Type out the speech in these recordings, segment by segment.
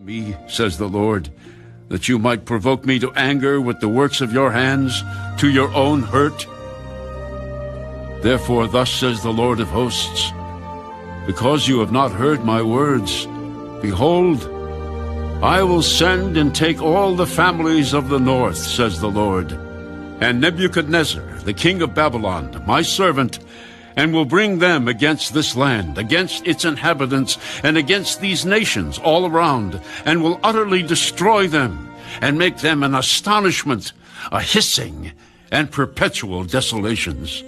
me, says the Lord, that you might provoke me to anger with the works of your hands, to your own hurt? Therefore, thus says the Lord of hosts, because you have not heard my words, behold, I will send and take all the families of the north, says the Lord, and Nebuchadnezzar, the king of Babylon, my servant, and will bring them against this land, against its inhabitants, and against these nations all around, and will utterly destroy them, and make them an astonishment, a hissing, and perpetual desolations.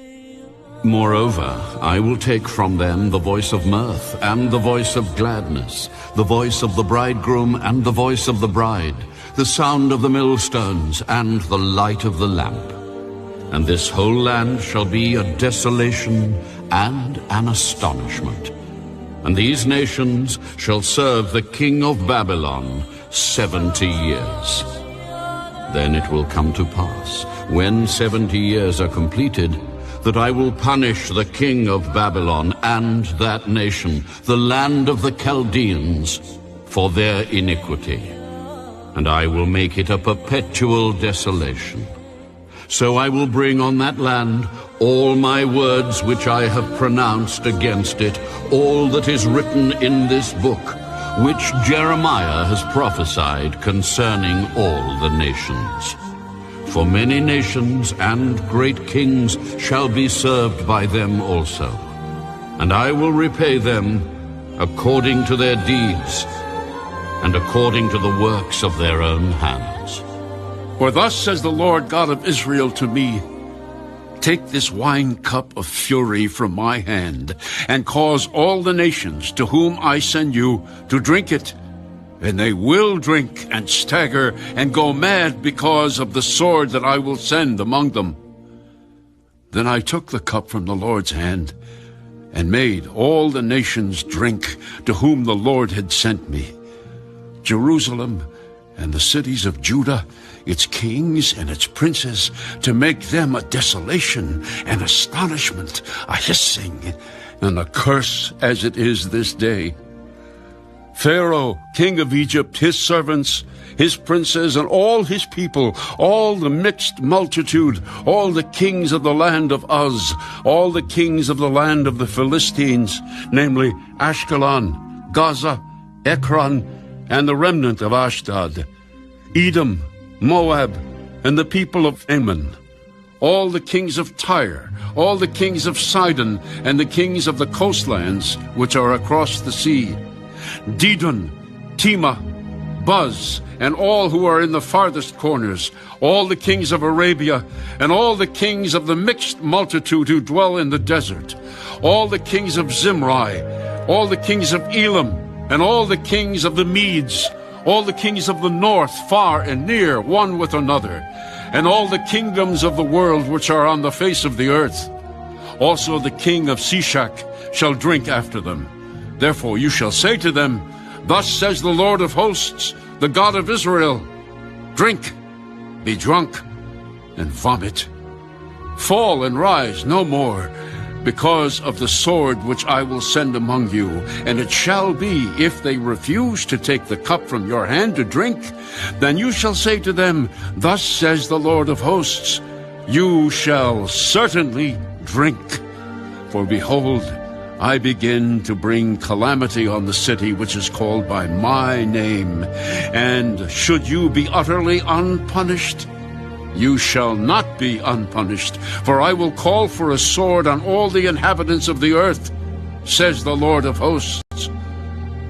Moreover, I will take from them the voice of mirth, and the voice of gladness, the voice of the bridegroom, and the voice of the bride, the sound of the millstones, and the light of the lamp. And this whole land shall be a desolation and an astonishment. And these nations shall serve the king of Babylon 70 years. Then it will come to pass, when 70 years are completed, that I will punish the king of Babylon and that nation, the land of the Chaldeans, for their iniquity. And I will make it a perpetual desolation. So I will bring on that land all my words which I have pronounced against it, all that is written in this book, which Jeremiah has prophesied concerning all the nations. For many nations and great kings shall be served by them also. And I will repay them according to their deeds and according to the works of their own hands. For thus says the Lord God of Israel to me, take this wine cup of fury from my hand, and cause all the nations to whom I send you to drink it. And they will drink and stagger and go mad because of the sword that I will send among them. Then I took the cup from the Lord's hand, and made all the nations drink to whom the Lord had sent me. Jerusalem and the cities of Judah, its kings and its princes, to make them a desolation, an astonishment, a hissing, and a curse as it is this day. Pharaoh, king of Egypt, his servants, his princes, and all his people, all the mixed multitude, all the kings of the land of Uz, all the kings of the land of the Philistines, namely Ashkelon, Gaza, Ekron, and the remnant of Ashdod, Edom, Moab, and the people of Ammon, all the kings of Tyre, all the kings of Sidon, and the kings of the coastlands which are across the sea, Dedon, Tema, Buz, and all who are in the farthest corners, all the kings of Arabia, and all the kings of the mixed multitude who dwell in the desert, all the kings of Zimri, all the kings of Elam, and all the kings of the Medes, all the kings of the north, far and near, one with another, and all the kingdoms of the world which are on the face of the earth. Also the king of Shishak shall drink after them. Therefore you shall say to them, thus says the Lord of hosts, the God of Israel, drink, be drunk, and vomit. Fall and rise no more, because of the sword which I will send among you. And it shall be, if they refuse to take the cup from your hand to drink, then you shall say to them, thus says the Lord of hosts, you shall certainly drink. For behold, I begin to bring calamity on the city which is called by my name. And should you be utterly unpunished, you shall not be unpunished, for I will call for a sword on all the inhabitants of the earth, says the Lord of hosts.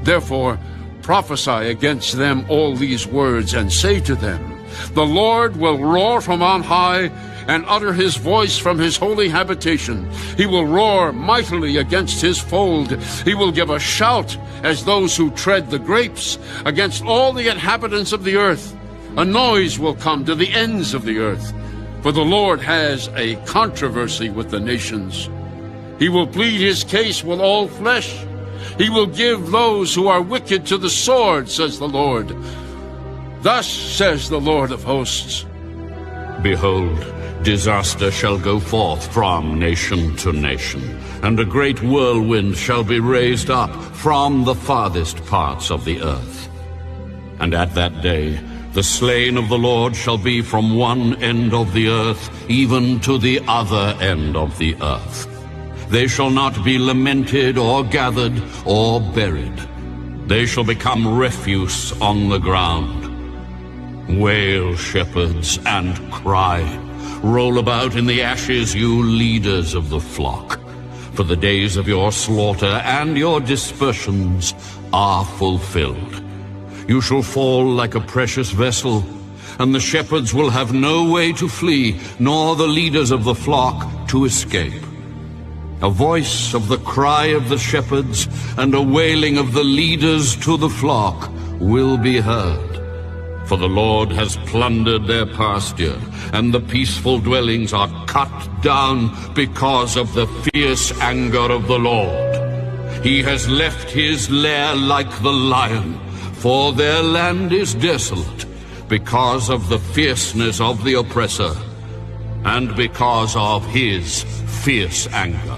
Therefore prophesy against them all these words, and say to them, the Lord will roar from on high, and utter his voice from his holy habitation. He will roar mightily against his fold. He will give a shout as those who tread the grapes against all the inhabitants of the earth. A noise will come to the ends of the earth, for the Lord has a controversy with the nations. He will plead his case with all flesh. He will give those who are wicked to the sword, says the Lord. Thus says the Lord of hosts, behold, disaster shall go forth from nation to nation, and a great whirlwind shall be raised up from the farthest parts of the earth. And at that day the slain of the Lord shall be from one end of the earth even to the other end of the earth. They shall not be lamented or gathered or buried. They shall become refuse on the ground. Wail, shepherds, and cry. Roll about in the ashes, you leaders of the flock. For the days of your slaughter and your dispersions are fulfilled. You shall fall like a precious vessel, and the shepherds will have no way to flee, nor the leaders of the flock to escape. A voice of the cry of the shepherds and a wailing of the leaders to the flock will be heard. For the Lord has plundered their pasture, and the peaceful dwellings are cut down because of the fierce anger of the Lord. He has left his lair like the lion, for their land is desolate because of the fierceness of the oppressor, and because of his fierce anger.